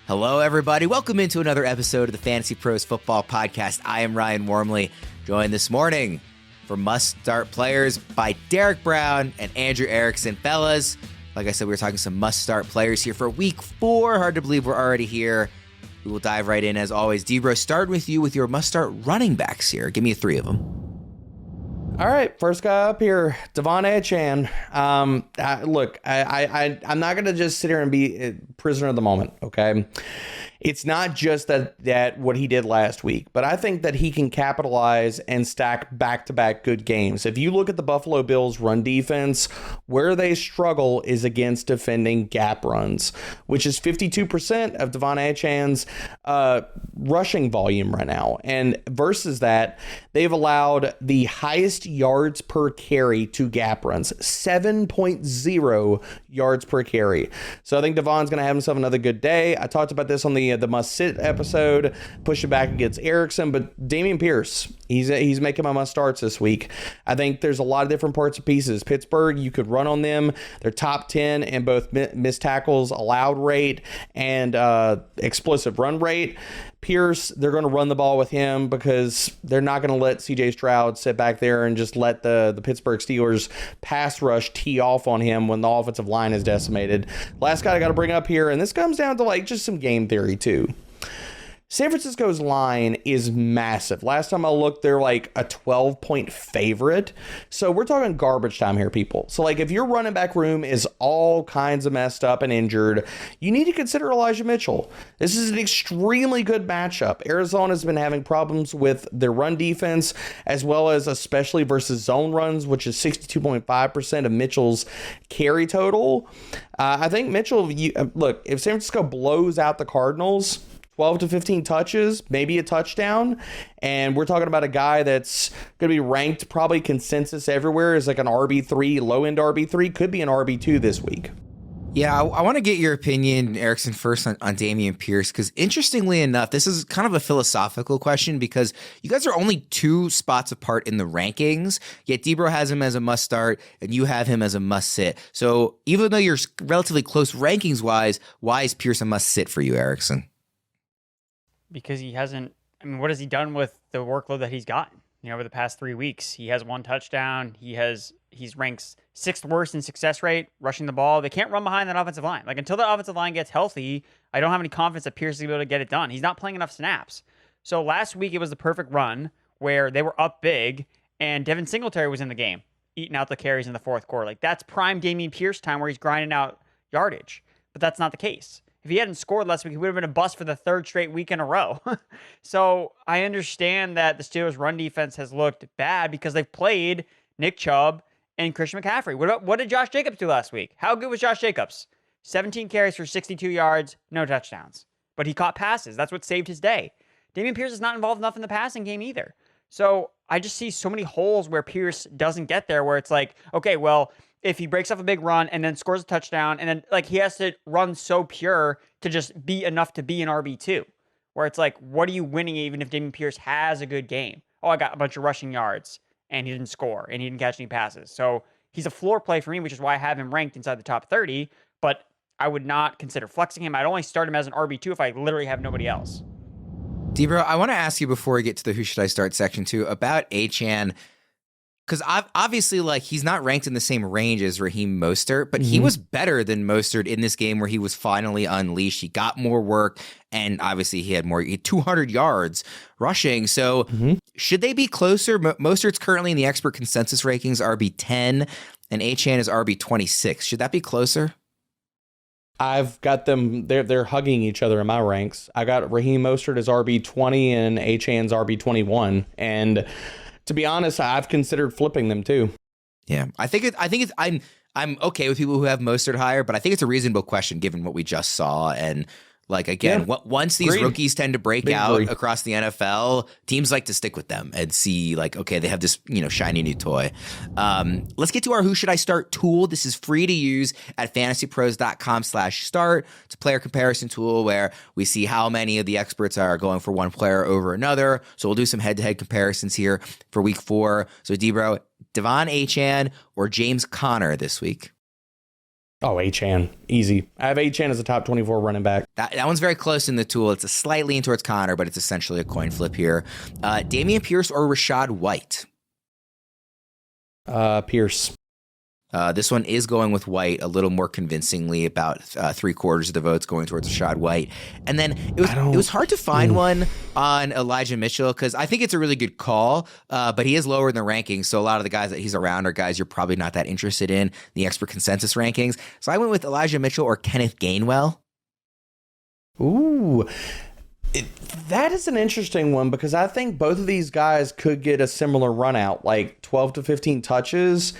Hello, everybody. Welcome into another episode of the Fantasy Pros Football Podcast. I am Ryan Wormeli, joined this morning for Must Start Players by Derek Brown and Andrew Erickson. Fellas, like I said, we were talking some Must Start Players here for week 4. Hard to believe we're already here. We will dive right in as always. D-Bro, start with you with your Must Start running backs here. Give me 3 of them. All right, first guy up here, Javonte Achane. I'm not going to just sit here and be a prisoner of the moment, okay? It's not just that what he did last week, but I think that he can capitalize and stack back-to-back good games. If you look at the Buffalo Bills' run defense, where they struggle is against defending gap runs, which is 52% of Javonte Achane's rushing volume right now. And versus that, they've allowed the highest yards per carry to gap runs, 7.0 yards per carry. So I think Devon's going to have himself another good day. I talked about this on the must sit episode, push it back against Erickson, but Dameon Pierce, he's making my must starts this week. I think there's a lot of different parts and pieces. Pittsburgh, you could run on them. They're top 10 in both missed tackles allowed rate and explosive run rate. Pierce, they're going to run the ball with him because they're not going to let CJ Stroud sit back there and just let the Pittsburgh Steelers pass rush tee off on him when the offensive line is decimated. Last guy I got to bring up here, and this comes down to like just some game theory too. San Francisco's line is massive. Last time I looked, they're like a 12-point favorite. So we're talking garbage time here, people. So like if your running back room is all kinds of messed up and injured, you need to consider Elijah Mitchell. This is an extremely good matchup. Arizona's been having problems with their run defense, as well as especially versus zone runs, which is 62.5% of Mitchell's carry total. I think Mitchell, look, if San Francisco blows out the Cardinals, 12 to 15 touches, maybe a touchdown. And we're talking about a guy that's going to be ranked probably consensus everywhere as like an RB3, low-end RB3, could be an RB2 this week. Yeah, I want to get your opinion, Erickson, first on Dameon Pierce, because interestingly enough, this is kind of a philosophical question because you guys are only 2 spots apart in the rankings, yet Debro has him as a must start and you have him as a must sit. So even though you're relatively close rankings-wise, why is Pierce a must sit for you, Erickson? Because he hasn't, what has he done with the workload that he's gotten? Over the past 3 weeks, he has 1 touchdown. He's ranks 6th worst in success rate, rushing the ball. They can't run behind that offensive line. Like until the offensive line gets healthy, I don't have any confidence that Pierce is going to be able to get it done. He's not playing enough snaps. So last week, it was the perfect run where they were up big and Devin Singletary was in the game, eating out the carries in the 4th quarter. Like that's prime Dameon Pierce time where he's grinding out yardage, but that's not the case. If he hadn't scored last week, he would have been a bust for the 3rd straight week in a row. So I understand that the Steelers' run defense has looked bad because they've played Nick Chubb and Christian McCaffrey. What did Josh Jacobs do last week? How good was Josh Jacobs? 17 carries for 62 yards, no touchdowns. But he caught passes. That's what saved his day. Dameon Pierce is not involved enough in the passing game either. So I just see so many holes where Pierce doesn't get there, where it's like, okay, well, if he breaks off a big run and then scores a touchdown, and then like he has to run so pure to just be enough to be an RB2, where it's like, what are you winning even if Dameon Pierce has a good game? Oh, I got a bunch of rushing yards and he didn't score and he didn't catch any passes. So he's a floor play for me, which is why I have him ranked inside the top 30, but I would not consider flexing him. I'd only start him as an RB2 if I literally have nobody else. Debro, I want to ask you before we get to the who should I start section too about Achane. Because obviously, like, he's not ranked in the same range as Raheem Mostert, but he was better than Mostert in this game where he was finally unleashed. He got more work, and obviously he had 200 yards rushing. So should they be closer? Mostert's currently in the expert consensus rankings, RB10, and Achane is RB26. Should that be closer? I've got them, they're hugging each other in my ranks. I got Raheem Mostert as RB20 and Achane's RB21, and to be honest, I've considered flipping them too. Yeah, I'm okay with people who have Mostert higher, but I think it's a reasonable question given what we just saw. And like, again, once these rookies tend to break out across the NFL, teams like to stick with them and see like, okay, they have this, shiny new toy. Let's get to our Who Should I Start tool. This is free to use at fantasypros.com/start. It's a player comparison tool where we see how many of the experts are going for one player over another. So we'll do some head-to-head comparisons here for week 4. So Debro, Devon Achane or James Conner this week? Oh, Achane. Easy. I have Achane as a top 24 running back. That one's very close in the tool. It's a slight lean towards Connor, but it's essentially a coin flip here. Dameon Pierce or Rachaad White? Pierce. This one is going with White a little more convincingly, about 3/4 of the votes going towards Rachaad White. And then it was hard to find one on Elijah Mitchell because I think it's a really good call, but he is lower in the rankings. So a lot of the guys that he's around are guys you're probably not that interested in the expert consensus rankings. So I went with Elijah Mitchell or Kenneth Gainwell. Ooh. That is an interesting one because I think both of these guys could get a similar run out, like 12 to 15 touches.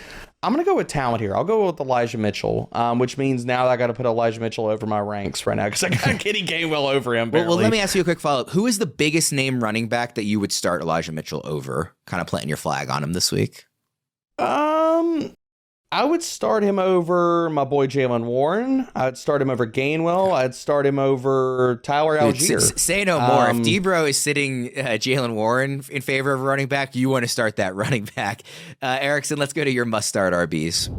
I'm going to go with talent here. I'll go with Elijah Mitchell, which means now I got to put Elijah Mitchell over my ranks right now because I got Kenny Gainwell over him. Well, let me ask you a quick follow-up. Who is the biggest name running back that you would start Elijah Mitchell over? Kind of planting your flag on him this week. I would start him over my boy Jaylen Warren. I'd start him over Gainwell. I'd start him over Tyler Algier. Say no more. If Debro is sitting Jaylen Warren in favor of a running back, you want to start that running back. Erickson, let's go to your must-start RBs.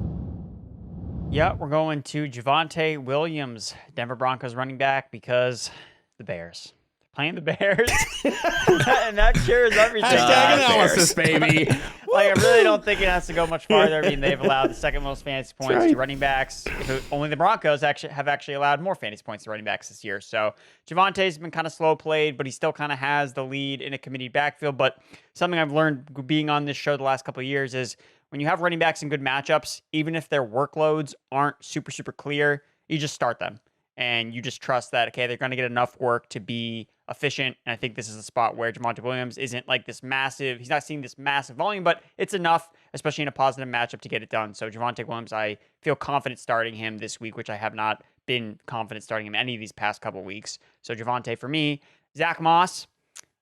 Yeah, we're going to Javonte Williams, Denver Broncos running back, because the Bears. Playing the Bears, and that cures everything. Hashtag analysis, baby. Like, I really don't think it has to go much farther. I mean, they've allowed the second most fantasy points to running backs. Only the Broncos have actually allowed more fantasy points to running backs this year. So Javonte's been kind of slow played, but he still kind of has the lead in a committee backfield. But something I've learned being on this show the last couple of years is when you have running backs in good matchups, even if their workloads aren't super, super clear, you just start them. And you just trust that, okay, they're going to get enough work to be efficient. And I think this is a spot where Javonte Williams isn't like this massive, he's not seeing this massive volume, but it's enough, especially in a positive matchup, to get it done. So Javonte Williams, I feel confident starting him this week, which I have not been confident starting him any of these past couple weeks. So Javonte for me. Zack Moss,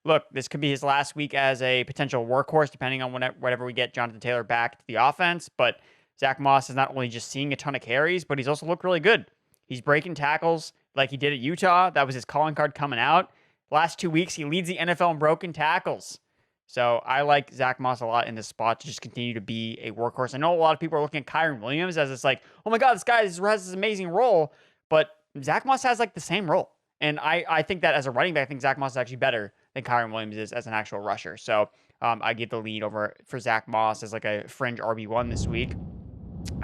look, this could be his last week as a potential workhorse, depending on whatever we get Jonathan Taylor back to the offense. But Zack Moss is not only just seeing a ton of carries, but he's also looked really good. He's breaking tackles like he did at Utah. That was his calling card coming out. Last 2 weeks, he leads the NFL in broken tackles. So I like Zack Moss a lot in this spot to just continue to be a workhorse. I know a lot of people are looking at Kyren Williams as it's like, oh my God, this guy has this amazing role. But Zack Moss has like the same role. And I think that as a running back, I think Zack Moss is actually better than Kyren Williams is as an actual rusher. So I give the lead over for Zack Moss as like a fringe RB1 this week.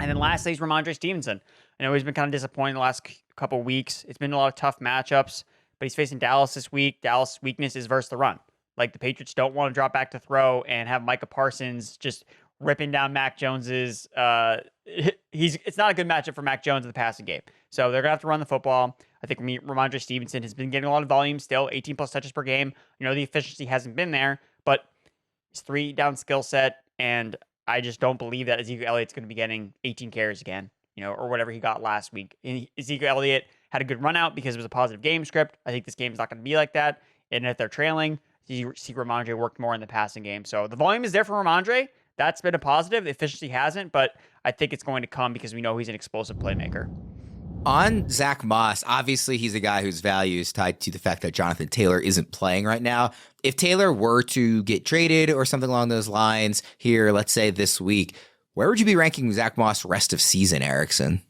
And then lastly is Rhamondre Stevenson. I know he's been kind of disappointing the last couple of weeks. It's been a lot of tough matchups, but he's facing Dallas this week. Dallas' weakness is versus the run. Like, the Patriots don't want to drop back to throw and have Micah Parsons just ripping down Mac Jones's. It's not a good matchup for Mac Jones in the passing game. So they're going to have to run the football. I think Rhamondre Stevenson has been getting a lot of volume still, 18 plus touches per game. You know, the efficiency hasn't been there, but his 3-down skill set, and I just don't believe that Ezekiel Elliott's going to be getting 18 carries again, or whatever he got last week. And Ezekiel Elliott had a good run out because it was a positive game script. I think this game is not going to be like that. And if they're trailing, you see Rhamondre worked more in the passing game. So the volume is there for Rhamondre. That's been a positive. The efficiency hasn't, but I think it's going to come because we know he's an explosive playmaker. On Zack Moss, obviously he's a guy whose value is tied to the fact that Jonathan Taylor isn't playing right now. If Taylor were to get traded or something along those lines here, let's say this week, where would you be ranking Zack Moss rest of season, Erickson?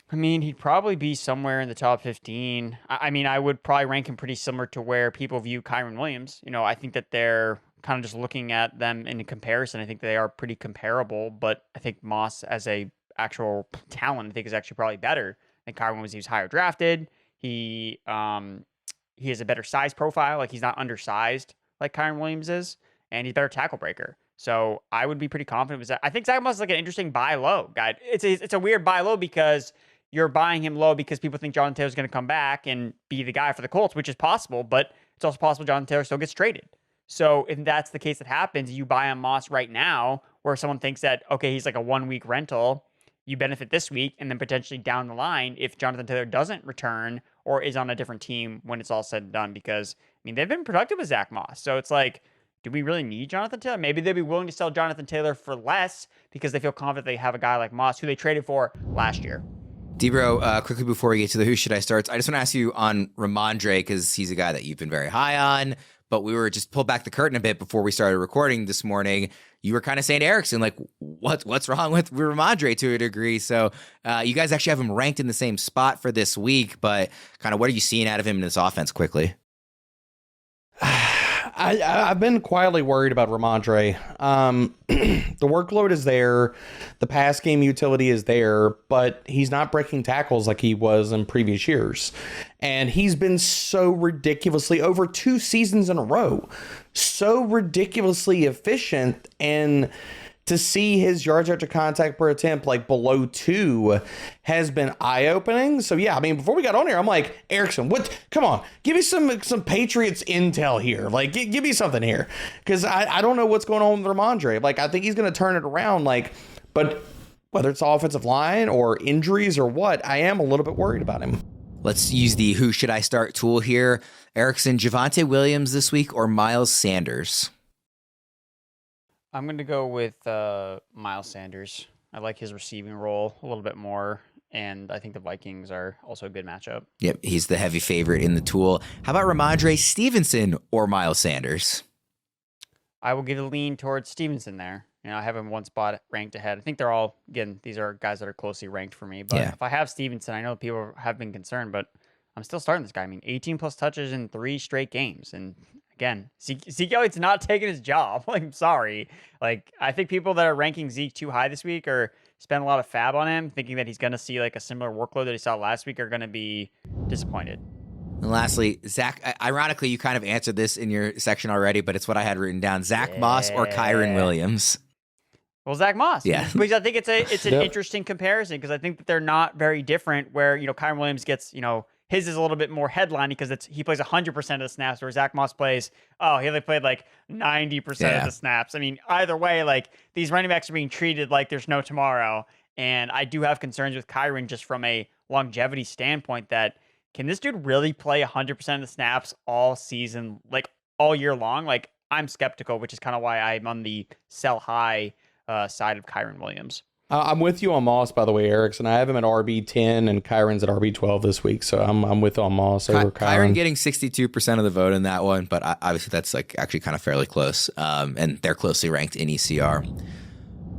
I mean, he'd probably be somewhere in the top 15. I mean, I would probably rank him pretty similar to where people view Kyren Williams. I think that they're kind of just looking at them in comparison. I think they are pretty comparable, but I think Moss as a actual talent, I think, is actually probably better than Kyren Williams. He was higher drafted. He has a better size profile. Like, he's not undersized like Kyren Williams is, and he's a better tackle breaker. So I would be pretty confident with that. I think Zack Moss is like an interesting buy low guy. It's a weird buy low because you're buying him low because people think Jonathan Taylor's going to come back and be the guy for the Colts, which is possible, but it's also possible Jonathan Taylor still gets traded. So if that's the case that happens, you buy on Moss right now where someone thinks that, okay, he's like a 1-week rental, you benefit this week, and then potentially down the line if Jonathan Taylor doesn't return or is on a different team when it's all said and done. Because, I mean, they've been productive with Zack Moss. So it's like, do we really need Jonathan Taylor? Maybe they'd be willing to sell Jonathan Taylor for less because they feel confident they have a guy like Moss who they traded for last year. Debro, quickly before we get to the who should I starts, I just want to ask you on Rhamondre, because he's a guy that you've been very high on, but we were just pulled back the curtain a bit before we started recording this morning. You were kind of saying to Erickson, like, what's wrong with Rhamondre to a degree? So you guys actually have him ranked in the same spot for this week, but kind of what are you seeing out of him in this offense quickly? I've been quietly worried about Rhamondre. The workload is there. The pass game utility is there, but he's not breaking tackles like he was in previous years. And he's been so ridiculously, over 2 seasons in a row, so ridiculously efficient. And to see his yards after contact per attempt like below 2 has been eye-opening. So yeah, I mean, before we got on here, I'm like, Erickson, come on, give me some Patriots intel here. Like, give me something here. Because I don't know what's going on with Rhamondre. Like, I think he's going to turn it around. Like, but whether it's offensive line or injuries or what, I am a little bit worried about him. Let's use the who should I start tool here. Erickson, Javonte Williams this week or Miles Sanders? I'm going to go with Miles Sanders. I like his receiving role a little bit more, and I think the Vikings are also a good matchup. Yep, he's the heavy favorite in the tool. How about Rhamondre Stevenson or Miles Sanders? I will give a lean towards Stevenson there. You know, I have him one spot ranked ahead. I think they're all, again, these are guys that are closely ranked for me. But if I have Stevenson, I know people have been concerned, but I'm still starting this guy. I mean, 18 plus touches in 3 straight games. And again, Zeke Elliott's not taking his job. Like, I'm sorry. Like, I think people that are ranking Zeke too high this week or spend a lot of fab on him, thinking that he's going to see like a similar workload that he saw last week, are going to be disappointed. And lastly, Zach, ironically, you kind of answered this in your section already, but it's what I had written down. Zack Moss or Kyren Williams? Well, Zack Moss. Yeah. Because I think it's an interesting comparison, because I think that they're not very different, where, you know, Kyren Williams gets, you know, his is a little bit more headline because he plays 100% of the snaps, where Zack Moss plays, he only played like 90% of the snaps. I mean, either way, like, these running backs are being treated like there's no tomorrow. And I do have concerns with Kyren just from a longevity standpoint, that can this dude really play 100% of the snaps all season, like all year long? Like, I'm skeptical, which is kind of why I'm on the sell high side of Kyren Williams. I'm with you on Moss, by the way, Erickson. I have him at RB10 and Kyron's at RB12 this week, so I'm with on Moss over Kyren. Getting 62% of the vote in that one, but obviously that's like actually kind of fairly close, and they're closely ranked in ECR.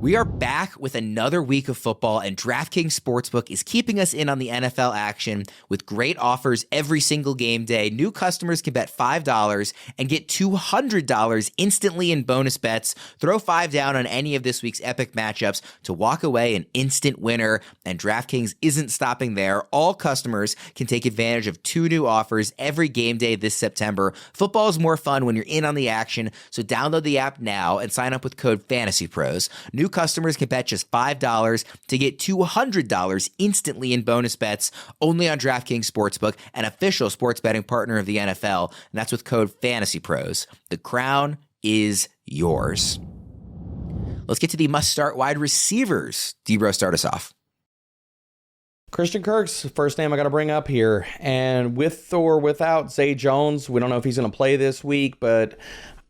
We are back with another week of football, and DraftKings Sportsbook is keeping us in on the NFL action with great offers every single game day. New customers can bet $5 and get $200 instantly in bonus bets. Throw 5 down on any of this week's epic matchups to walk away an instant winner, and DraftKings isn't stopping there. All customers can take advantage of 2 new offers every game day this September. Football is more fun when you're in on the action, so download the app now and sign up with code FANTASYPROS. New customers can bet just $5 to get $200 instantly in bonus bets only on DraftKings Sportsbook, an official sports betting partner of the NFL, and that's with code FANTASYPROS. The crown is yours. Let's get to the must-start wide receivers. Debro, start us off. Christian Kirk's the first name I got to bring up here. And with or without Zay Jones, we don't know if he's going to play this week, but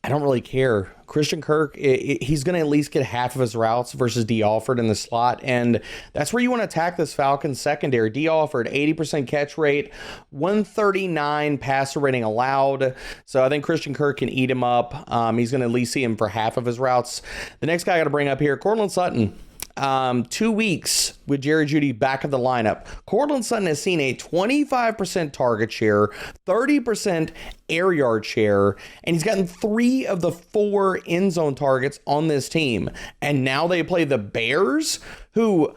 I don't really care. Christian Kirk, he's going to at least get half of his routes versus D. Alford in the slot, and that's where you want to attack this Falcons secondary. D. Alford, 80% catch rate, 139 passer rating allowed, so I think Christian Kirk can eat him up. He's going to at least see him for half of his routes. The next guy I got to bring up here, Courtland Sutton. 2 weeks with Jerry Jeudy back of the lineup. Courtland Sutton has seen a 25% target share, 30% air yard share, and he's gotten 3 of the 4 end zone targets on this team. And now they play the Bears, who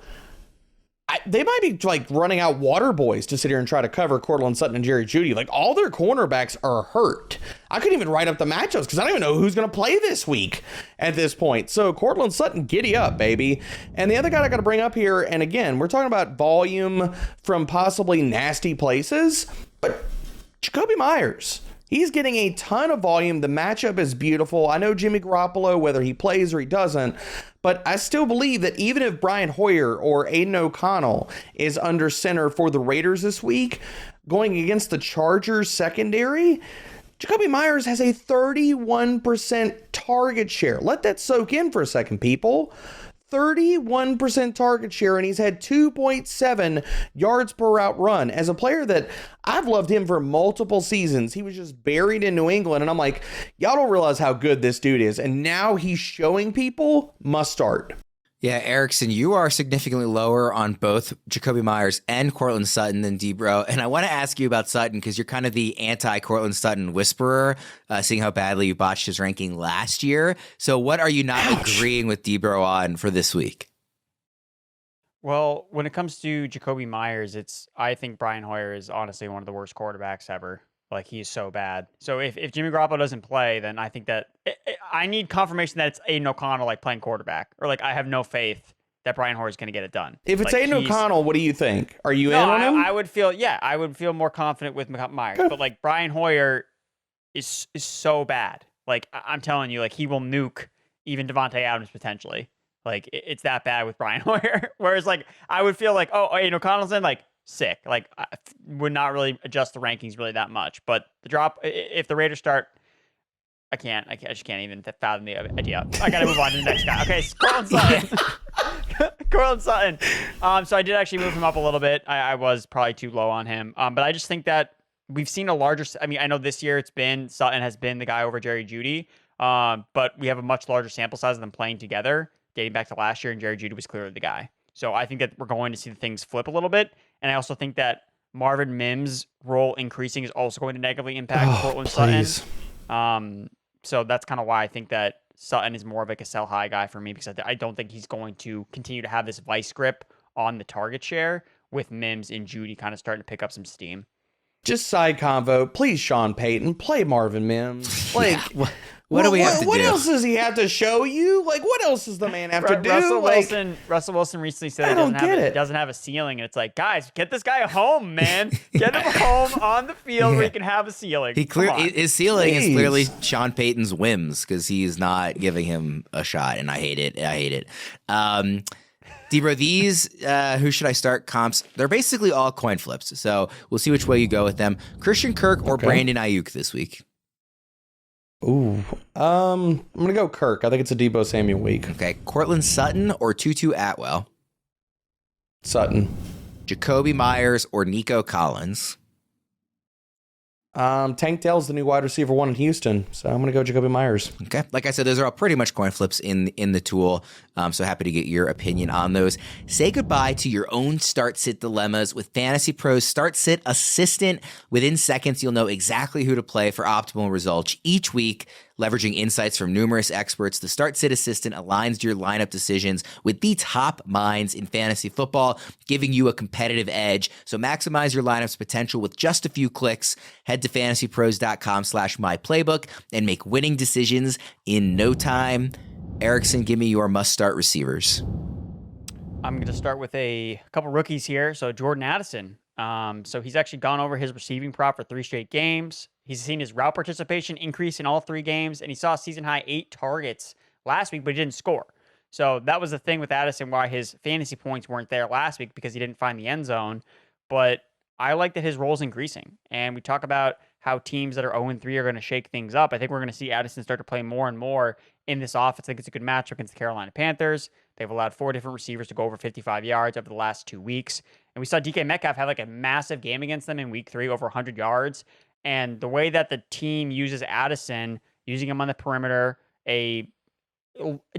they might be like running out water boys to sit here and try to cover Courtland Sutton and Jerry Jeudy. Like, all their cornerbacks are hurt. I couldn't even write up the matchups because I don't even know who's going to play this week at this point. So Courtland Sutton, giddy up, baby. And the other guy I got to bring up here, and again, we're talking about volume from possibly nasty places, but Jakobi Meyers. He's getting a ton of volume. The matchup is beautiful. I know Jimmy Garoppolo, whether he plays or he doesn't, but I still believe that even if Brian Hoyer or Aiden O'Connell is under center for the Raiders this week, going against the Chargers secondary, Jakobi Meyers has a 31% target share. Let that soak in for a second, people. 31% target share, and he's had 2.7 yards per route run. As a player that I've loved him for multiple seasons, he was just buried in New England, and I'm like, y'all don't realize how good this dude is. And now he's showing people must start. Yeah, Erickson, you are significantly lower on both Jakobi Meyers and Courtland Sutton than Debro. And I want to ask you about Sutton because you're kind of the anti-Courtland Sutton whisperer, seeing how badly you botched his ranking last year. So what are you not agreeing with Debro on for this week? Well, when it comes to Jakobi Meyers, I think Brian Hoyer is honestly one of the worst quarterbacks ever. Like, he's so bad. So if Jimmy Garoppolo doesn't play, then I think that I need confirmation that it's Aiden O'Connell like playing quarterback, or like I have no faith that Brian Hoyer is going to get it done. If it's like, Aiden O'Connell, what do you think? Are you in on him? I would feel more confident with Myers, but like Brian Hoyer is so bad. Like I'm telling you, like he will nuke even Davante Adams potentially. Like it's that bad with Brian Hoyer. Whereas like I would feel like, oh, Aiden O'Connell's in, like sick. Like I would not really adjust the rankings really that much. But the drop, if the Raiders start, I just can't even fathom the idea. I got to move on to the next guy. Okay, Courtland Sutton. Courtland Sutton. So I did actually move him up a little bit. I was probably too low on him. But I just think that we've seen a larger, I mean, I know this year Sutton has been the guy over Jerry Jeudy. But we have a much larger sample size of them playing together dating back to last year, and Jerry Jeudy was clearly the guy. So I think that we're going to see the things flip a little bit. And I also think that Marvin Mims' role increasing is also going to negatively impact Courtland Sutton. So that's kind of why I think that Sutton is more of like a sell high guy for me, because I don't think he's going to continue to have this vice grip on the target share with Mims and Jeudy kind of starting to pick up some steam. Just side convo, please, Sean Payton, play Marvin Mims. Like, what do we have to do? What else does he have to show you? Like, what else does the man have to do? Russell Wilson recently said he doesn't have a ceiling, and it's like, guys, get this guy a home, man. Get him a home on the field where he can have a ceiling. His ceiling is clearly Sean Payton's whims, because he's not giving him a shot, and I hate it. Debro, these who should I start comps? They're basically all coin flips, so we'll see which way you go with them. Christian Kirk or Brandon Ayuk this week? Ooh, I'm gonna go Kirk. I think it's a Deebo Samuel week. Okay, Courtland Sutton or Tutu Atwell? Sutton. Jakobi Meyers or Nico Collins? Tank Dell's the new wide receiver one in Houston, so I'm gonna go Jakobi Meyers. Okay, like I said, those are all pretty much coin flips in the tool. So happy to get your opinion on those. Say goodbye to your own start-sit dilemmas with FantasyPros Start-Sit Assistant. Within seconds, you'll know exactly who to play for optimal results each week. Leveraging insights from numerous experts, the Start-Sit Assistant aligns your lineup decisions with the top minds in fantasy football, giving you a competitive edge. So maximize your lineup's potential with just a few clicks. Head to fantasypros.com/myplaybook and make winning decisions in no time. Erickson, give me your must-start receivers. I'm going to start with a couple rookies here. So Jordan Addison. So he's actually gone over his receiving prop for 3 straight games. He's seen his route participation increase in all 3 games, and he saw a season-high 8 targets last week, but he didn't score. So that was the thing with Addison, why his fantasy points weren't there last week, because he didn't find the end zone. But I like that his role is increasing. And we talk about how teams that are 0-3 are going to shake things up. I think we're going to see Addison start to play more and more in this offense. I think it's a good matchup against the Carolina Panthers. They've allowed 4 different receivers to go over 55 yards over the last 2 weeks. And we saw DK Metcalf have like a massive game against them in week 3, over 100 yards. And the way that the team uses Addison, using him on the perimeter, a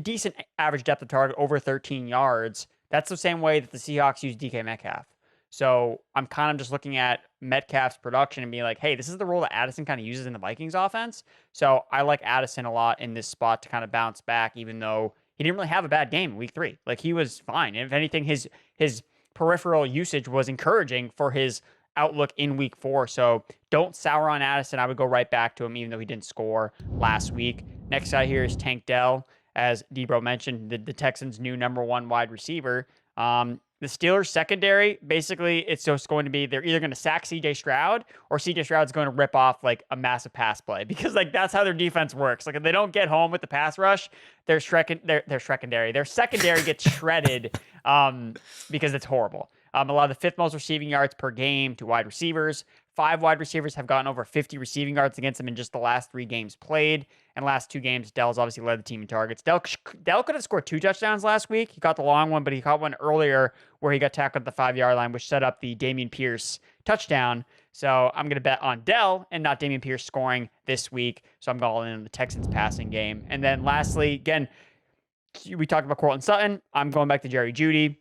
decent average depth of target, over 13 yards, that's the same way that the Seahawks use DK Metcalf. So I'm kind of just looking at Metcalf's production and being like, hey, this is the role that Addison kind of uses in the Vikings offense. So I like Addison a lot in this spot to kind of bounce back, even though he didn't really have a bad game in week 3. Like, he was fine. If anything, his peripheral usage was encouraging for his outlook in week 4. So don't sour on Addison. I would go right back to him, even though he didn't score last week. Next guy here is Tank Dell. As Debro mentioned, the Texans' new number 1 wide receiver. The Steelers' secondary, basically, it's just going to be, they're either going to sack C.J. Stroud, or C.J. Stroud's going to rip off like a massive pass play, because like that's how their defense works. Like, if they don't get home with the pass rush, their secondary gets shredded because it's horrible. Allowed the 5th most receiving yards per game to wide receivers, 5 wide receivers have gotten over 50 receiving yards against him in just the last 3 games played. And last 2 games, Dell's obviously led the team in targets. Dell could have scored 2 touchdowns last week. He caught the long one, but he caught one earlier where he got tackled at the 5-yard line, which set up the Dameon Pierce touchdown. So I'm going to bet on Dell and not Dameon Pierce scoring this week. So I'm going in the Texans passing game. And then lastly, again, we talked about Courtland Sutton. I'm going back to Jeudy.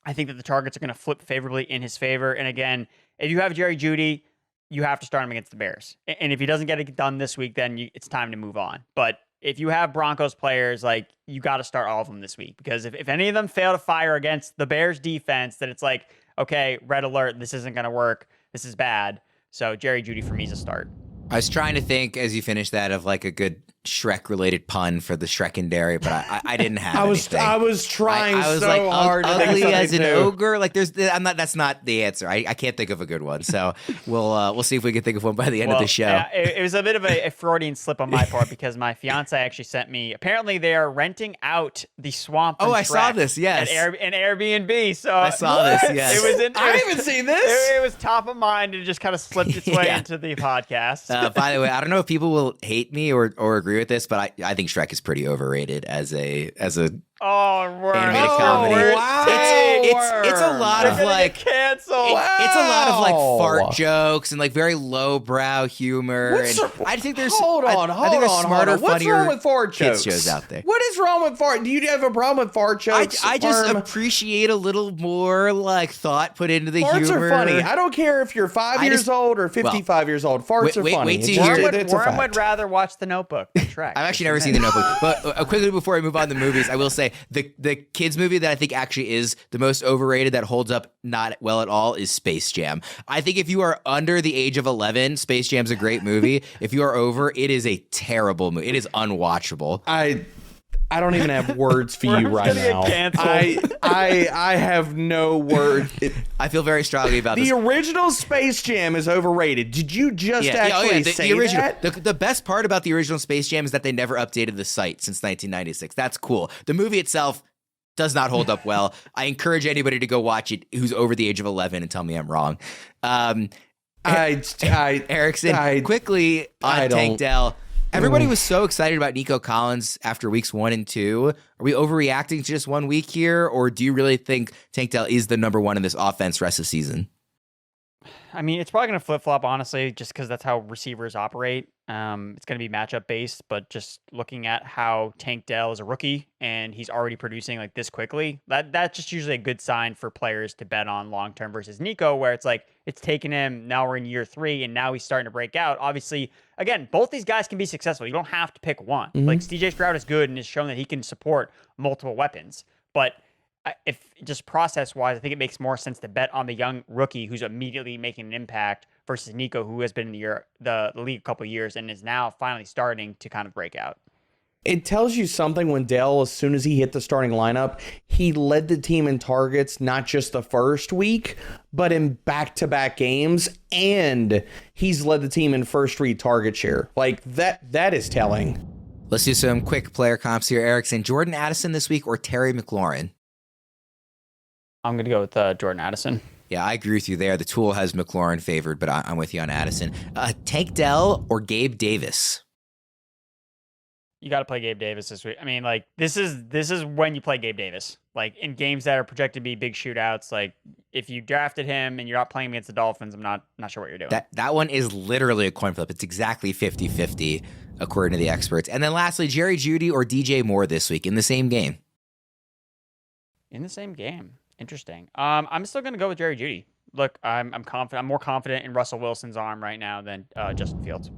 I think that the targets are going to flip favorably in his favor. And again, if you have Jeudy, you have to start him against the Bears. And if he doesn't get it done this week, then it's time to move on. But if you have Broncos players, like, you got to start all of them this week. Because if any of them fail to fire against the Bears defense, then it's like, okay, red alert, this isn't going to work. This is bad. So Jeudy for me is a start. I was trying to think as you finished that of like a good Shrek-related pun for the Shrekendary, but I didn't have anything. I was trying I was so like, hard to think ugly of as an something new. ogre. Like that's not the answer. I can't think of a good one. So we'll see if we can think of one by the end of the show. Yeah, it was a bit of a Freudian slip on my part because my fiance actually sent me. Apparently, they are renting out the swamp. Oh, I saw Shrek this. Yes, an Airbnb. So I saw this. Yes, I haven't seen this. It was top of mind and it just kind of slipped its way into the podcast. By the way, I don't know if people will hate me or agree with this, but I think Shrek is pretty overrated as a animated comedy. Wow. It's a lot of like canceled. It's a lot of like fart jokes and like very lowbrow humor. I think there's smarter, What's funnier wrong with fart kids jokes? shows out there. What is wrong with fart? Do you have a problem with fart jokes? I just appreciate a little more like thought put into the farts humor. Are funny. I don't care if you're 5 years old or 55 years old. Farts are funny. Wait till you hear. Worm would rather watch The Notebook than Shrek. I've actually never seen The Notebook. But quickly before I move on to movies, I will say the kids movie that I think actually is the most overrated that holds up not well at all is Space Jam. I think if you are under the age of 11, Space Jam's a great movie. If you are over, it is a terrible movie. It is unwatchable. I don't even have words for you right now. I have no words. I feel very strongly about this. The original Space Jam is overrated. Did you just say the original, that? The best part about the original Space Jam is that they never updated the site since 1996. That's cool. The movie itself does not hold up well. I encourage anybody to go watch it who's over the age of 11 and tell me I'm wrong. Erickson, quickly on Tank Dell. Everybody was so excited about Nico Collins after weeks 1 and 2. Are we overreacting to just 1 week here, or do you really think Tank Dell is the number 1 in this offense rest of the season? I mean, it's probably going to flip-flop, honestly, just because that's how receivers operate. It's going to be matchup-based, but just looking at how Tank Dell is a rookie and he's already producing like this quickly, that's just usually a good sign for players to bet on long-term versus Nico, where it's like it's taken him, now we're in year 3, and now he's starting to break out. Obviously, again, both these guys can be successful. You don't have to pick one. Mm-hmm. Like, CJ Stroud is good and has shown that he can support multiple weapons, but if just process-wise, I think it makes more sense to bet on the young rookie who's immediately making an impact versus Nico, who has been in the league a couple of years and is now finally starting to kind of break out. It tells you something when Dell, as soon as he hit the starting lineup, he led the team in targets, not just the first week, but in back-to-back games, and he's led the team in first read target share. Like, that is telling. Let's do some quick player comps here, Erickson. Jordan Addison this week or Terry McLaurin? I'm going to go with Jordan Addison. Yeah, I agree with you there. The tool has McLaurin favored, but I'm with you on Addison. Tank Dell or Gabe Davis? You got to play Gabe Davis this week. I mean, like, this is when you play Gabe Davis. Like, in games that are projected to be big shootouts, like, if you drafted him and you're not playing against the Dolphins, I'm not sure what you're doing. That one is literally a coin flip. It's exactly 50-50, according to the experts. And then lastly, Jeudy or DJ Moore this week in the same game? In the same game. Interesting. I'm still going to go with Jeudy. Look, I'm confident. I'm more confident in Russell Wilson's arm right now than Justin Fields.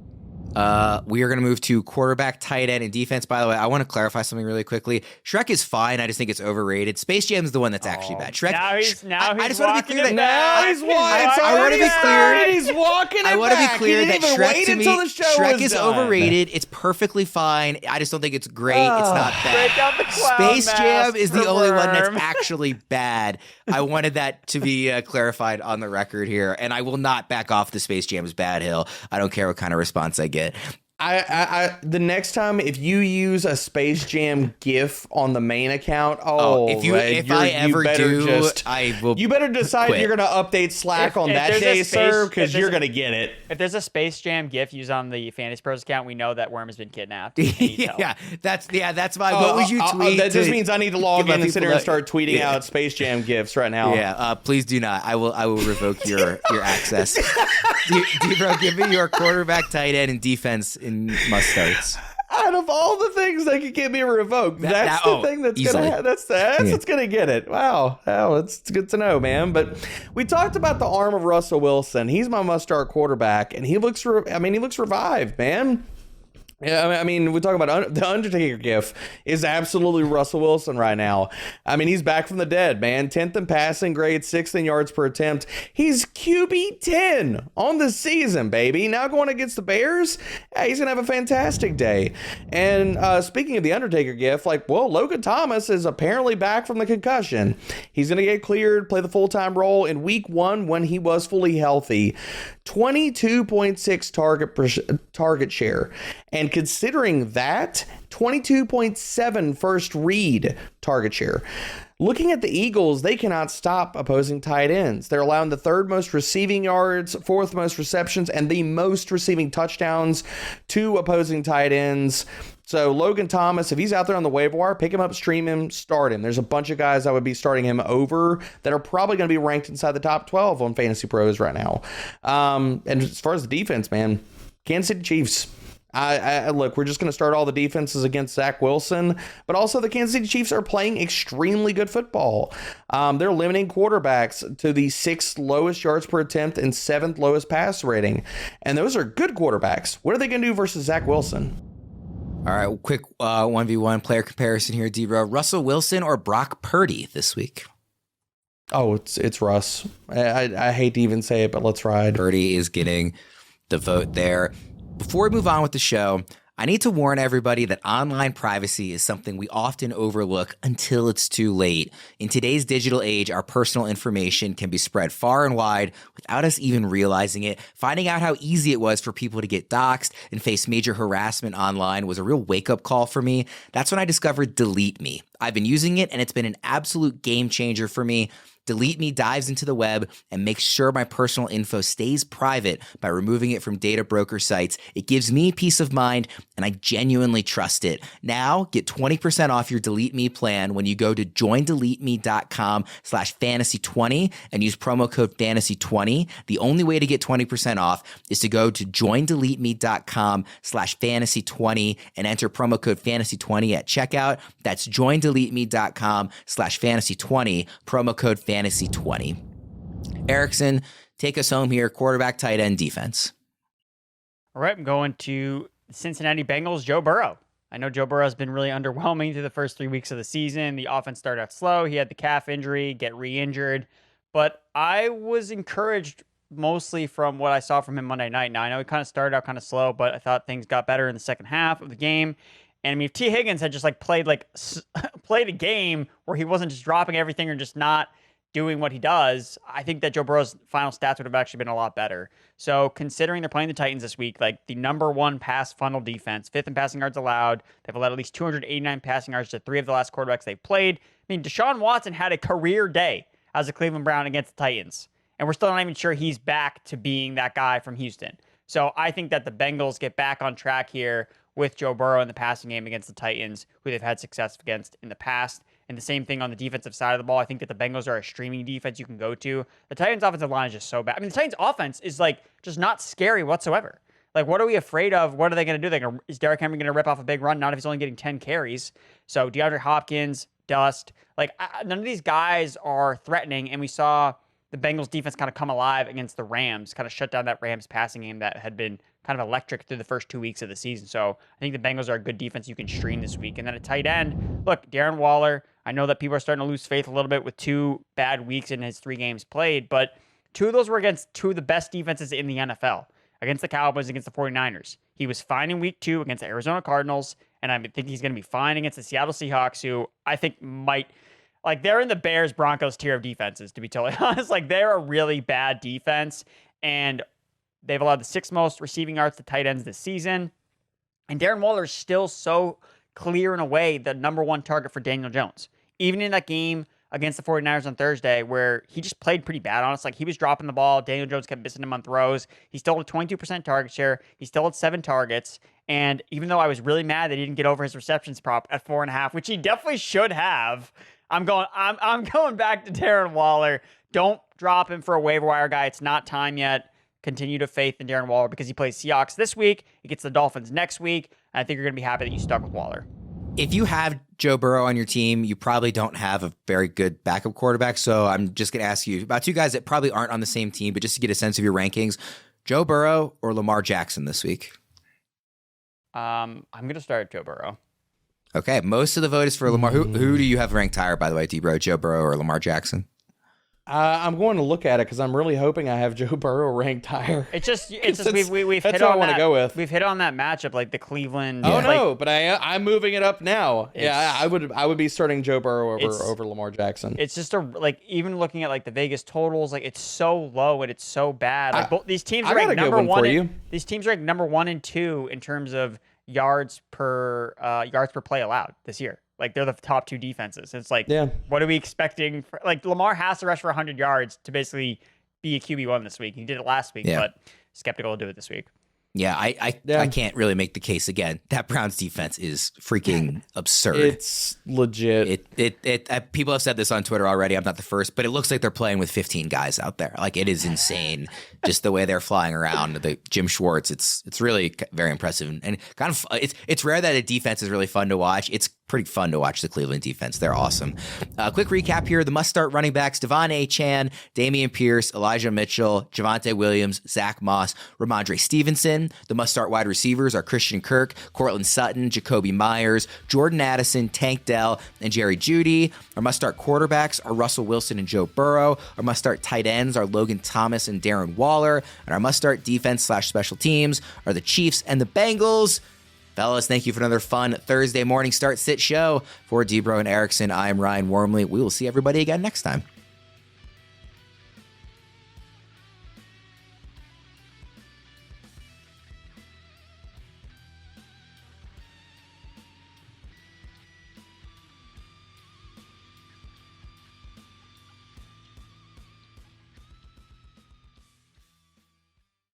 We are going to move to quarterback, tight end, and defense. By the way, I want to clarify something really quickly. Shrek is fine. I just think it's overrated. Space Jam is the one that's actually bad. Shrek. I just want to be clear that Shrek to me, Shrek is overrated. It's perfectly fine. I just don't think it's great. It's not bad. Space Jam is the only one that's actually bad. I wanted that to be clarified on the record here, and I will not back off the Space Jam's bad hill. I don't care what kind of response I get. The next time if you use a Space Jam GIF on the main account, you better decide quit. you're going to update Slack on that day, sir, because you're going to get it. If there's a Space Jam GIF used on the FantasyPros account, we know that Worm has been kidnapped. That's my. What would you tweet? That just means I need to log in and sit here and start tweeting out Space Jam GIFs right now. Yeah, please do not. I will revoke your access. D-Bro, give me your quarterback, tight end, and defense in must starts. Out of all the things that could get me revoked, that's the thing that's gonna that's what's gonna get it. Wow, it's good to know, man. But we talked about the arm of Russell Wilson. He's my must start quarterback, and he looks revived, man. Yeah, I mean, we talk about the Undertaker gif is absolutely Russell Wilson right now. I mean, he's back from the dead, man. 10th in passing grade, 6th in yards per attempt. He's QB 10 on the season, baby. Now going against the Bears, he's going to have a fantastic day. And speaking of the Undertaker gif, Logan Thomas is apparently back from the concussion. He's going to get cleared, play the full-time role in week 1 when he was fully healthy. 22.6 target share. And considering that, 22.7 first read target share. Looking at the Eagles, they cannot stop opposing tight ends. They're allowing the 3rd most receiving yards, 4th most receptions, and the most receiving touchdowns to opposing tight ends. So Logan Thomas, if he's out there on the waiver wire, pick him up, stream him, start him. There's a bunch of guys I would be starting him over that are probably going to be ranked inside the top 12 on FantasyPros right now. And as far as the defense, man, Kansas City Chiefs. Look, we're just going to start all the defenses against Zach Wilson, but also the Kansas City Chiefs are playing extremely good football. They're limiting quarterbacks to the 6th lowest yards per attempt and 7th lowest pass rating. And those are good quarterbacks. What are they going to do versus Zach Wilson? All right, quick 1v1 player comparison here, D-Bro. Russell Wilson or Brock Purdy this week? Oh, it's Russ. I hate to even say it, but let's ride. Purdy is getting the vote there. Before we move on with the show, I need to warn everybody that online privacy is something we often overlook until it's too late. In today's digital age, our personal information can be spread far and wide without us even realizing it. Finding out how easy it was for people to get doxxed and face major harassment online was a real wake-up call for me. That's when I discovered Delete Me. I've been using it, and it's been an absolute game changer for me. Delete Me dives into the web and makes sure my personal info stays private by removing it from data broker sites. It gives me peace of mind, and I genuinely trust it. Now, get 20% off your Delete Me plan when you go to joindeleteme.com/fantasy20 and use promo code fantasy20. The only way to get 20% off is to go to joindeleteme.com/fantasy20 and enter promo code fantasy20 at checkout. That's joindeleteme.com/fantasy20, promo code fantasy20. Erickson, take us home here. Quarterback, tight end, defense. All right, I'm going to the Cincinnati Bengals, Joe Burrow. I know Joe Burrow has been really underwhelming through the first 3 weeks of the season. The offense started out slow. He had the calf injury, get re-injured. But I was encouraged mostly from what I saw from him Monday night. Now, I know he kind of started out kind of slow, but I thought things got better in the second half of the game. And I mean, if T. Higgins had just played a game where he wasn't just dropping everything or just not doing what he does, I think that Joe Burrow's final stats would have actually been a lot better. So considering they're playing the Titans this week, the number 1 pass funnel defense, 5th in passing yards allowed, they've allowed at least 289 passing yards to 3 of the last quarterbacks they played. I mean, Deshaun Watson had a career day as a Cleveland Brown against the Titans, and we're still not even sure he's back to being that guy from Houston. So I think that the Bengals get back on track here with Joe Burrow in the passing game against the Titans, who they've had success against in the past. And the same thing on the defensive side of the ball. I think that the Bengals are a streaming defense you can go to. The Titans' offensive line is just so bad. I mean, the Titans' offense is just not scary whatsoever. What are we afraid of? What are they going to do? Is Derrick Henry going to rip off a big run? Not if he's only getting 10 carries. So DeAndre Hopkins, Dust. None of these guys are threatening. And we saw the Bengals defense kind of come alive against the Rams, kind of shut down that Rams passing game that had been kind of electric through the first 2 weeks of the season. So I think the Bengals are a good defense you can stream this week. And then at tight end, look, Darren Waller, I know that people are starting to lose faith a little bit with 2 bad weeks in his 3 games played, but 2 of those were against 2 of the best defenses in the NFL, against the Cowboys, against the 49ers. He was fine in week 2 against the Arizona Cardinals, and I think he's going to be fine against the Seattle Seahawks, who I think might, they're in the Bears-Broncos tier of defenses, to be totally honest. They're a really bad defense, and they've allowed the 6th most receiving yards to tight ends this season. And Darren Waller is still so clear and away the number one target for Daniel Jones. Even in that game against the 49ers on Thursday where he just played pretty bad on us. Like, he was dropping the ball. Daniel Jones kept missing him on throws. He still had 22% target share. He still had 7 targets. And even though I was really mad that he didn't get over his receptions prop at 4.5, which he definitely should have, I'm going back to Darren Waller. Don't drop him for a waiver wire guy. It's not time yet. Continue to faith in Darren Waller because he plays Seahawks this week. He gets the Dolphins next week. And I think you're going to be happy that you stuck with Waller. If you have Joe Burrow on your team, you probably don't have a very good backup quarterback. So I'm just going to ask you about 2 guys that probably aren't on the same team, but just to get a sense of your rankings, Joe Burrow or Lamar Jackson this week? I'm going to start Joe Burrow. Okay, most of the vote is for Lamar. Who do you have ranked higher, by the way, D-Bro, Joe Burrow or Lamar Jackson? I'm going to look at it because I'm really hoping I have Joe Burrow ranked higher. It's just we've that's hit what on I want to go with. We've hit on that matchup, like the Cleveland. Oh no, but I'm moving it up now. Yeah, I would be starting Joe Burrow over Lamar Jackson. It's just even looking at like the Vegas totals, like it's so low and it's so bad. Like these teams are ranked number 1. These teams are ranked number 1 and 2 in terms of yards per play allowed this year. Like, they're the top 2 defenses. It's like, what are we expecting? Like, Lamar has to rush for 100 yards to basically be a QB1 this week. He did it last week, but skeptical to do it this week. Yeah, I can't really make the case again. That Browns defense is freaking absurd. It's legit. People have said this on Twitter already. I'm not the first, but it looks like they're playing with 15 guys out there. Like, it is insane, just the way they're flying around. The Jim Schwartz, it's really very impressive and kind of. It's rare that a defense is really fun to watch. It's pretty fun to watch the Cleveland defense. They're awesome. Quick recap here. The must-start running backs, Achane, Dameon Pierce, Elijah Mitchell, Javonte Williams, Zack Moss, Rhamondre Stevenson. The must-start wide receivers are Christian Kirk, Courtland Sutton, Jakobi Meyers, Jordan Addison, Tank Dell, and Jerry Jeudy. Our must-start quarterbacks are Russell Wilson and Joe Burrow. Our must-start tight ends are Logan Thomas and Darren Waller. And our must-start defense/special teams are the Chiefs and the Bengals. Fellas, thank you for another fun Thursday morning start sit show. For D-Bro and Erickson, I am Ryan Wormeli. We will see everybody again next time.